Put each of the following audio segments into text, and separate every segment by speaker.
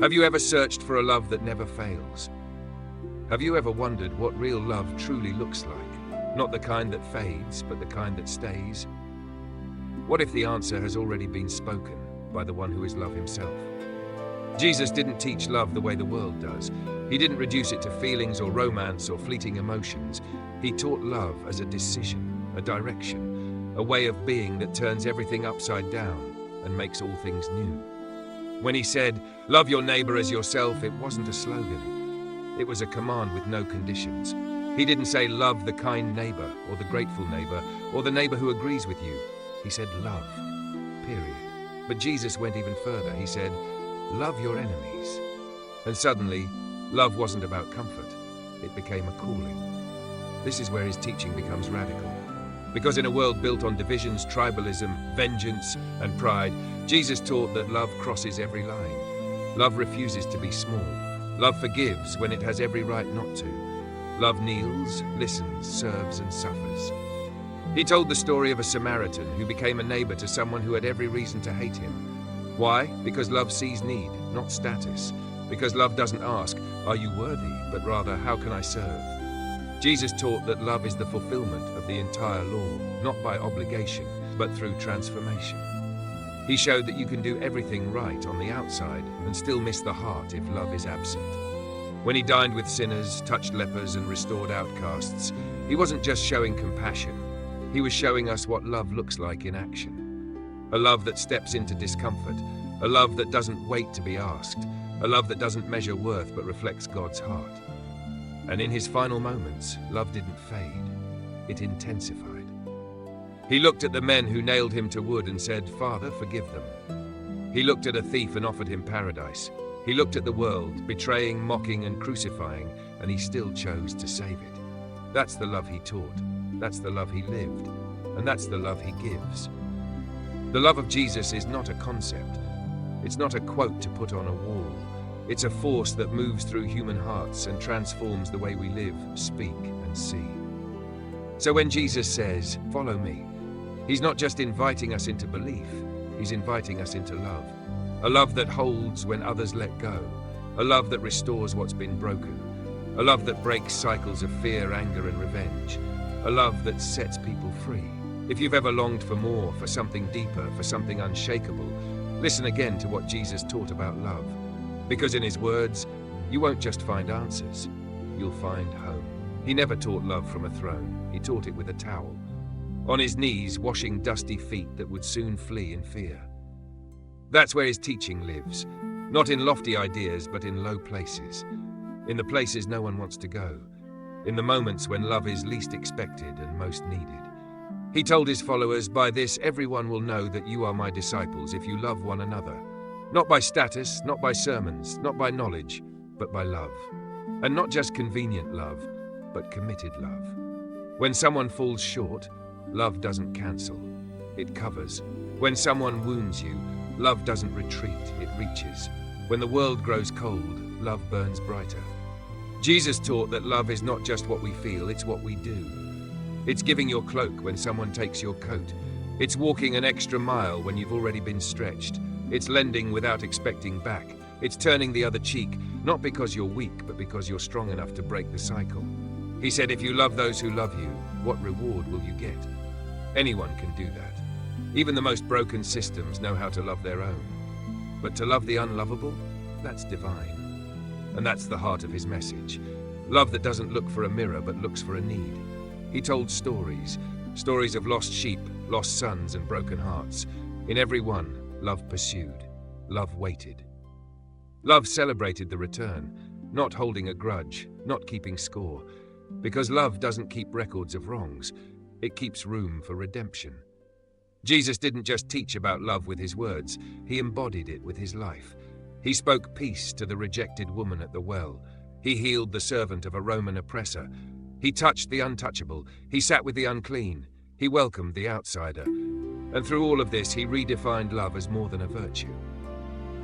Speaker 1: Have you ever searched for a love that never fails? Have you ever wondered what real love truly looks like? Not the kind that fades, but the kind that stays? What if the answer has already been spoken by the one who is love himself? Jesus didn't teach love the way the world does. He didn't reduce it to feelings or romance or fleeting emotions. He taught love as a decision, a direction, a way of being that turns everything upside down and makes all things new. When he said, "Love your neighbor as yourself," it wasn't a slogan. It was a command with no conditions. He didn't say, "Love the kind neighbor," or the grateful neighbor, or the neighbor who agrees with you. He said, "Love," period. But Jesus went even further. He said, "Love your enemies." And suddenly, love wasn't about comfort. It became a calling. This is where his teaching becomes radical. Because in a world built on divisions, tribalism, vengeance, and pride, Jesus taught that love crosses every line. Love refuses to be small. Love forgives when it has every right not to. Love kneels, listens, serves, and suffers. He told the story of a Samaritan who became a neighbor to someone who had every reason to hate him. Why? Because love sees need, not status. Because love doesn't ask, "Are you worthy?" but rather, "How can I serve?" Jesus taught that love is the fulfillment of the entire law, not by obligation, but through transformation. He showed that you can do everything right on the outside and still miss the heart if love is absent. When he dined with sinners, touched lepers, and restored outcasts, he wasn't just showing compassion. He was showing us what love looks like in action. A love that steps into discomfort, a love that doesn't wait to be asked, a love that doesn't measure worth but reflects God's heart. And in his final moments, love didn't fade, it intensified. He looked at the men who nailed him to wood and said, "Father, forgive them." He looked at a thief and offered him paradise. He looked at the world, betraying, mocking, and crucifying, and he still chose to save it. That's the love he taught, that's the love he lived, and that's the love he gives. The love of Jesus is not a concept. It's not a quote to put on a wall. It's a force that moves through human hearts and transforms the way we live, speak, and see. So when Jesus says, "Follow me," he's not just inviting us into belief, he's inviting us into love. A love that holds when others let go. A love that restores what's been broken. A love that breaks cycles of fear, anger, and revenge. A love that sets people free. If you've ever longed for more, for something deeper, for something unshakable, listen again to what Jesus taught about love. Because in his words, you won't just find answers, you'll find home. He never taught love from a throne, he taught it with a towel. On his knees, washing dusty feet that would soon flee in fear. That's where his teaching lives, not in lofty ideas, but in low places. In the places no one wants to go. In the moments when love is least expected and most needed. He told his followers, "By this everyone will know that you are my disciples if you love one another. Not by status, not by sermons, not by knowledge, but by love. And not just convenient love, but committed love." When someone falls short, love doesn't cancel, it covers. When someone wounds you, love doesn't retreat, it reaches. When the world grows cold, love burns brighter. Jesus taught that love is not just what we feel, it's what we do. It's giving your cloak when someone takes your coat. It's walking an extra mile when you've already been stretched. It's lending without expecting back. It's turning the other cheek, not because you're weak, but because you're strong enough to break the cycle. He said, "If you love those who love you, what reward will you get?" Anyone can do that. Even the most broken systems know how to love their own. But to love the unlovable, that's divine. And that's the heart of his message. Love that doesn't look for a mirror, but looks for a need. He told stories of lost sheep, lost sons, and broken hearts. In every one, love pursued, love waited. Love celebrated the return, not holding a grudge, not keeping score. Because love doesn't keep records of wrongs, it keeps room for redemption. Jesus didn't just teach about love with his words, he embodied it with his life. He spoke peace to the rejected woman at the well. He healed the servant of a Roman oppressor. He touched the untouchable. He sat with the unclean. He welcomed the outsider. And through all of this, he redefined love as more than a virtue.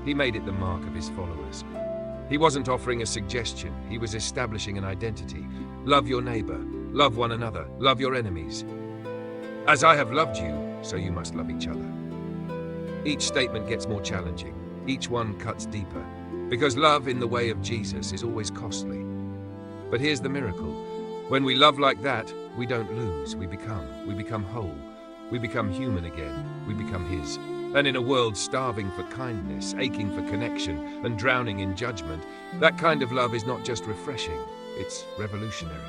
Speaker 1: He made it the mark of his followers. He wasn't offering a suggestion, he was establishing an identity. Love your neighbor, love one another, love your enemies. As I have loved you, so you must love each other. Each statement gets more challenging. Each one cuts deeper. Because love in the way of Jesus is always costly. But here's the miracle. When we love like that, we don't lose, we become whole. We become human again, we become His. And in a world starving for kindness, aching for connection, and drowning in judgment, that kind of love is not just refreshing, it's revolutionary.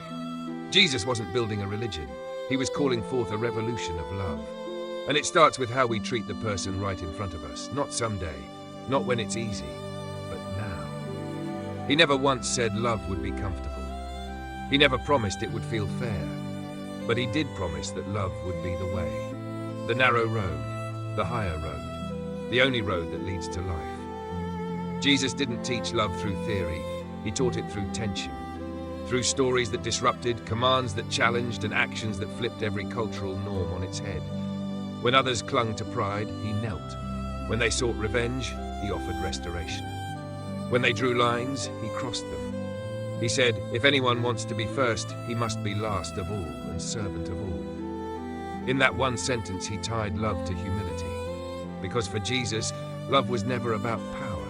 Speaker 1: Jesus wasn't building a religion, He was calling forth a revolution of love. And it starts with how we treat the person right in front of us, not someday, not when it's easy, but now. He never once said love would be comfortable. He never promised it would feel fair. But He did promise that love would be the way. The narrow road, the higher road, the only road that leads to life. Jesus didn't teach love through theory, He taught it through tension. Through stories that disrupted, commands that challenged, and actions that flipped every cultural norm on its head. When others clung to pride, He knelt. When they sought revenge, He offered restoration. When they drew lines, He crossed them. He said, if anyone wants to be first, he must be last of all and servant of all. In that one sentence, He tied love to humility. Because for Jesus, love was never about power.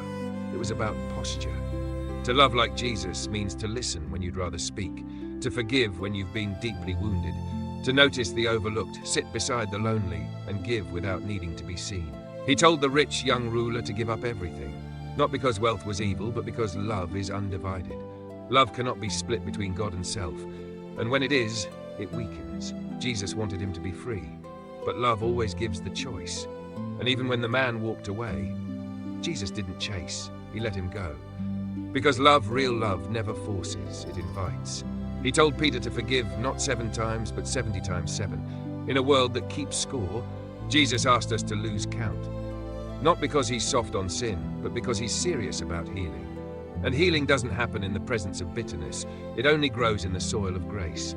Speaker 1: It was about posture. To love like Jesus means to listen when you'd rather speak, to forgive when you've been deeply wounded, to notice the overlooked, sit beside the lonely, and give without needing to be seen. He told the rich young ruler to give up everything, not because wealth was evil, but because love is undivided. Love cannot be split between God and self, and when it is, it weakens. Jesus wanted him to be free, but love always gives the choice. And even when the man walked away, Jesus didn't chase, He let him go. Because love, real love, never forces, it invites. He told Peter to forgive not 7 times, but 70 times 7. In a world that keeps score, Jesus asked us to lose count. Not because He's soft on sin, but because He's serious about healing. And healing doesn't happen in the presence of bitterness. It only grows in the soil of grace.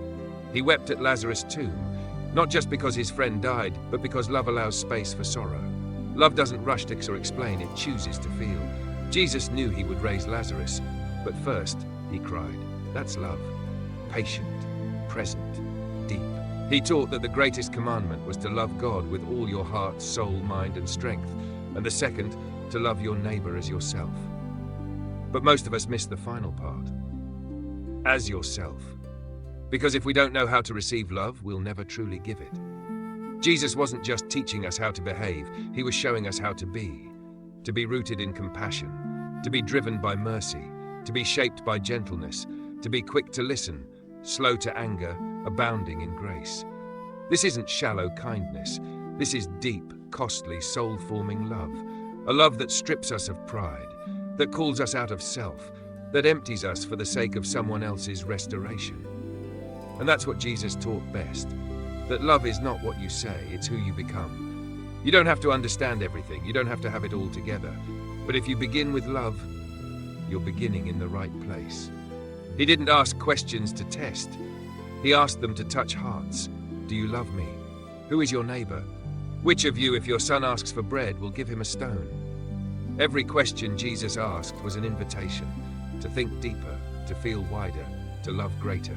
Speaker 1: He wept at Lazarus' tomb, not just because his friend died, but because love allows space for sorrow. Love doesn't rush to or explain, it chooses to feel. Jesus knew He would raise Lazarus, but first, He cried. That's love. Patient, present, deep. He taught that the greatest commandment was to love God with all your heart, soul, mind, and strength, and the second, to love your neighbor as yourself. But most of us miss the final part. As yourself. Because if we don't know how to receive love, we'll never truly give it. Jesus wasn't just teaching us how to behave, He was showing us how to be rooted in compassion, to be driven by mercy, to be shaped by gentleness, to be quick to listen, slow to anger, abounding in grace. This isn't shallow kindness. This is deep, costly, soul-forming love. A love that strips us of pride, that calls us out of self, that empties us for the sake of someone else's restoration. And that's what Jesus taught best, that love is not what you say, it's who you become. You don't have to understand everything, you don't have to have it all together, but if you begin with love, you're beginning in the right place. He didn't ask questions to test, He asked them to touch hearts. Do you love me? Who is your neighbor? Which of you, if your son asks for bread, will give him a stone? Every question Jesus asked was an invitation to think deeper, to feel wider, to love greater.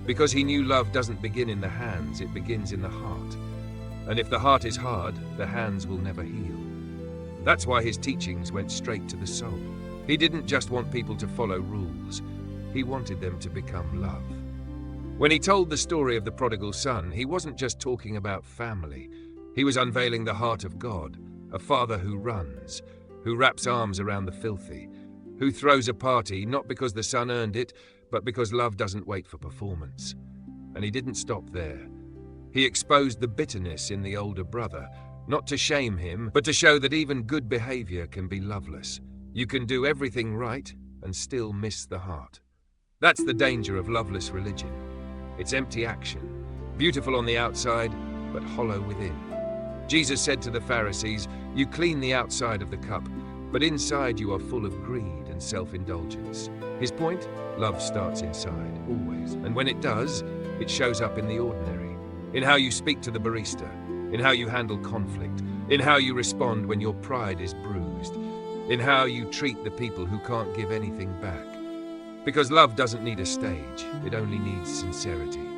Speaker 1: Because He knew love doesn't begin in the hands, it begins in the heart. And if the heart is hard, the hands will never heal. That's why His teachings went straight to the soul. He didn't just want people to follow rules, He wanted them to become love. When He told the story of the prodigal son, He wasn't just talking about family. He was unveiling the heart of God, a father who runs, who wraps arms around the filthy, who throws a party not because the son earned it, but because love doesn't wait for performance. And He didn't stop there. He exposed the bitterness in the older brother, not to shame him, but to show that even good behavior can be loveless. You can do everything right and still miss the heart. That's the danger of loveless religion. It's empty action, beautiful on the outside, but hollow within. Jesus said to the Pharisees, "You clean the outside of the cup, but inside you are full of greed and self-indulgence." His point? Love starts inside, always. And when it does, it shows up in the ordinary. In how you speak to the barista, in how you handle conflict, in how you respond when your pride is bruised, in how you treat the people who can't give anything back. Because love doesn't need a stage, it only needs sincerity.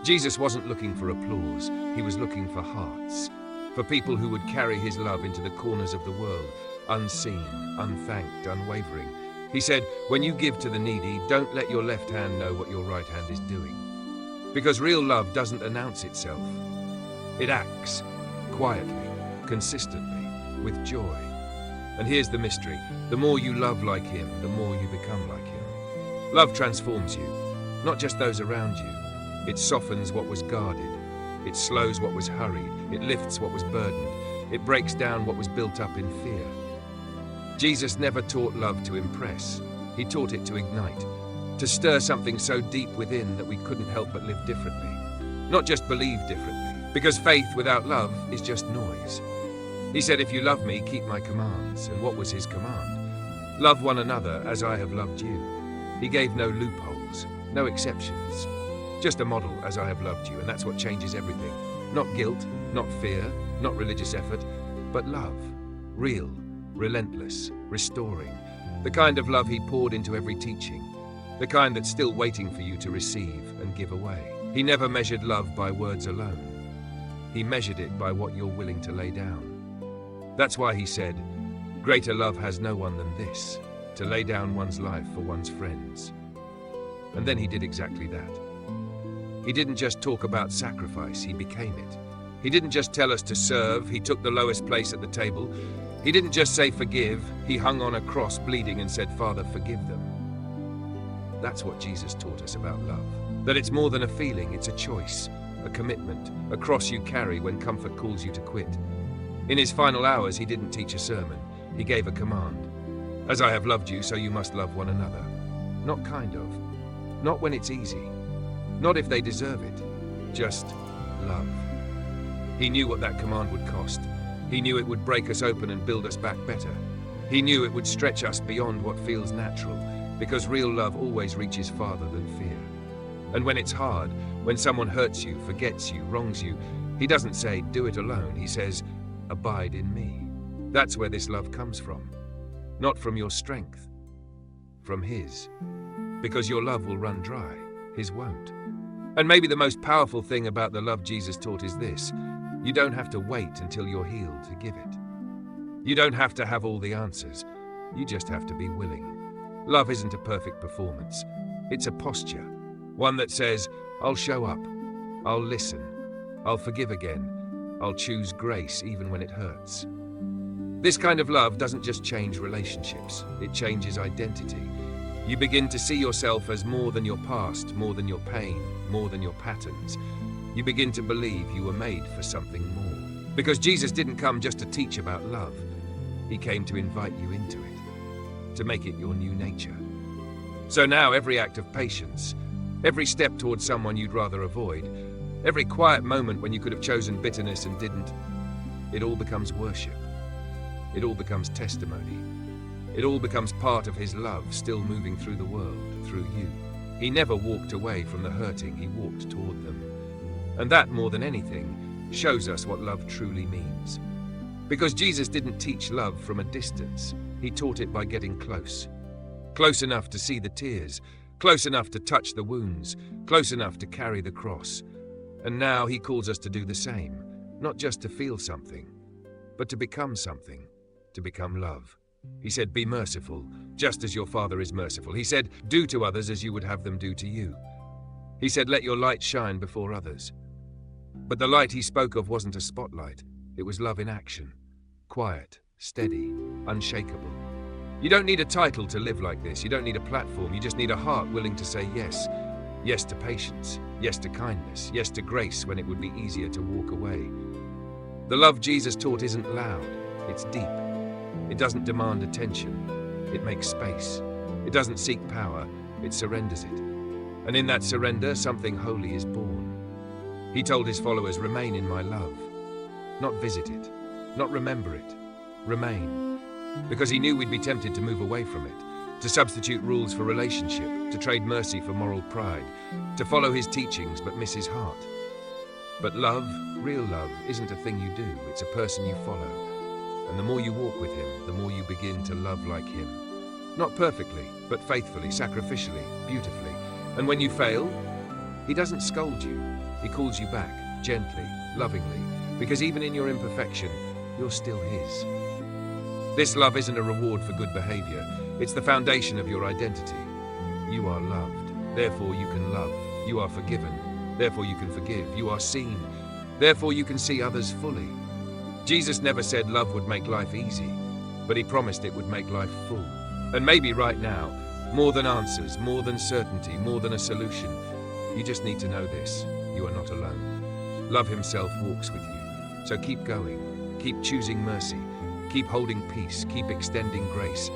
Speaker 1: Jesus wasn't looking for applause, He was looking for hearts, for people who would carry His love into the corners of the world, unseen, unthanked, unwavering. He said, when you give to the needy, don't let your left hand know what your right hand is doing. Because real love doesn't announce itself. It acts quietly, consistently, with joy. And here's the mystery. The more you love like him, the more you become like him. Love transforms you, not just those around you. It softens what was guarded. It slows what was hurried. It lifts what was burdened. It breaks down what was built up in fear. Jesus never taught love to impress. He taught it to ignite, to stir something so deep within that we couldn't help but live differently. Not just believe differently, because faith without love is just noise. He said, if you love me, keep my commands. And what was his command? Love one another as I have loved you. He gave no loopholes, no exceptions. Just a model as I have loved you, and that's what changes everything. Not guilt, not fear, not religious effort, but love. Real, relentless, restoring. The kind of love he poured into every teaching. The kind that's still waiting for you to receive and give away. He never measured love by words alone. He measured it by what you're willing to lay down. That's why he said, greater love has no one than this, to lay down one's life for one's friends. And then he did exactly that. He didn't just talk about sacrifice, he became it. He didn't just tell us to serve, he took the lowest place at the table. He didn't just say forgive, he hung on a cross bleeding and said, Father, forgive them. That's what Jesus taught us about love. That it's more than a feeling, it's a choice, a commitment, a cross you carry when comfort calls you to quit. In his final hours, he didn't teach a sermon, he gave a command. As I have loved you, so you must love one another. Not kind of, not when it's easy, not if they deserve it, just love. He knew what that command would cost. He knew it would break us open and build us back better. He knew it would stretch us beyond what feels natural, because real love always reaches farther than fear. And when it's hard, when someone hurts you, forgets you, wrongs you, he doesn't say, do it alone. He says, abide in me. That's where this love comes from. Not from your strength, from his. Because your love will run dry, his won't. And maybe the most powerful thing about the love Jesus taught is this: you don't have to wait until you're healed to give it. You don't have to have all the answers. You just have to be willing. Love isn't a perfect performance. It's a posture. One that says, I'll show up. I'll listen. I'll forgive again. I'll choose grace even when it hurts. This kind of love doesn't just change relationships. It changes identity. You begin to see yourself as more than your past, more than your pain, more than your patterns. You begin to believe you were made for something more. Because Jesus didn't come just to teach about love. He came to invite you into it, to make it your new nature. So now every act of patience, every step towards someone you'd rather avoid, every quiet moment when you could have chosen bitterness and didn't, it all becomes worship. It all becomes testimony. It all becomes part of his love still moving through the world, through you. He never walked away from the hurting, he walked toward them. And that, more than anything, shows us what love truly means. Because Jesus didn't teach love from a distance, he taught it by getting close. Close enough to see the tears, close enough to touch the wounds, close enough to carry the cross. And now he calls us to do the same, not just to feel something, but to become something, to become love. He said, be merciful, just as your Father is merciful. He said, do to others as you would have them do to you. He said, let your light shine before others. But the light he spoke of wasn't a spotlight. It was love in action. Quiet, steady, unshakable. You don't need a title to live like this. You don't need a platform. You just need a heart willing to say yes. Yes to patience. Yes to kindness. Yes to grace when it would be easier to walk away. The love Jesus taught isn't loud. It's deep. It doesn't demand attention. It makes space. It doesn't seek power. It surrenders it. And in that surrender, something holy is born. He told his followers, remain in my love. Not visit it. Not remember it. Remain. Because he knew we'd be tempted to move away from it, to substitute rules for relationship, to trade mercy for moral pride, to follow his teachings but miss his heart. But love, real love, isn't a thing you do. It's a person you follow. And the more you walk with him, the more you begin to love like him. Not perfectly, but faithfully, sacrificially, beautifully. And when you fail, he doesn't scold you. He calls you back, gently, lovingly, because even in your imperfection, you're still his. This love isn't a reward for good behavior. It's the foundation of your identity. You are loved, therefore you can love. You are forgiven, therefore you can forgive. You are seen, therefore you can see others fully. Jesus never said love would make life easy, but he promised it would make life full. And maybe right now, more than answers, more than certainty, more than a solution, you just need to know this: you are not alone. Love himself walks with you. So keep going, keep choosing mercy, keep holding peace, keep extending grace,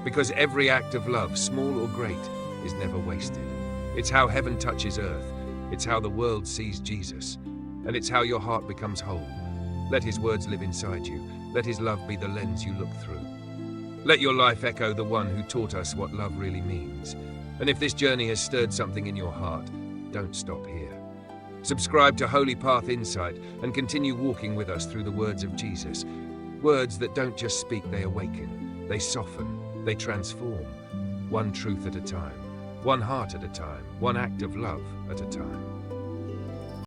Speaker 1: because every act of love, small or great, is never wasted. It's how heaven touches earth, it's how the world sees Jesus, and it's how your heart becomes whole. Let his words live inside you. Let his love be the lens you look through. Let your life echo the one who taught us what love really means. And if this journey has stirred something in your heart, don't stop here. Subscribe to Holy Path Insight and continue walking with us through the words of Jesus. Words that don't just speak, they awaken, they soften, they transform. One truth at a time, one heart at a time, one act of love at a time.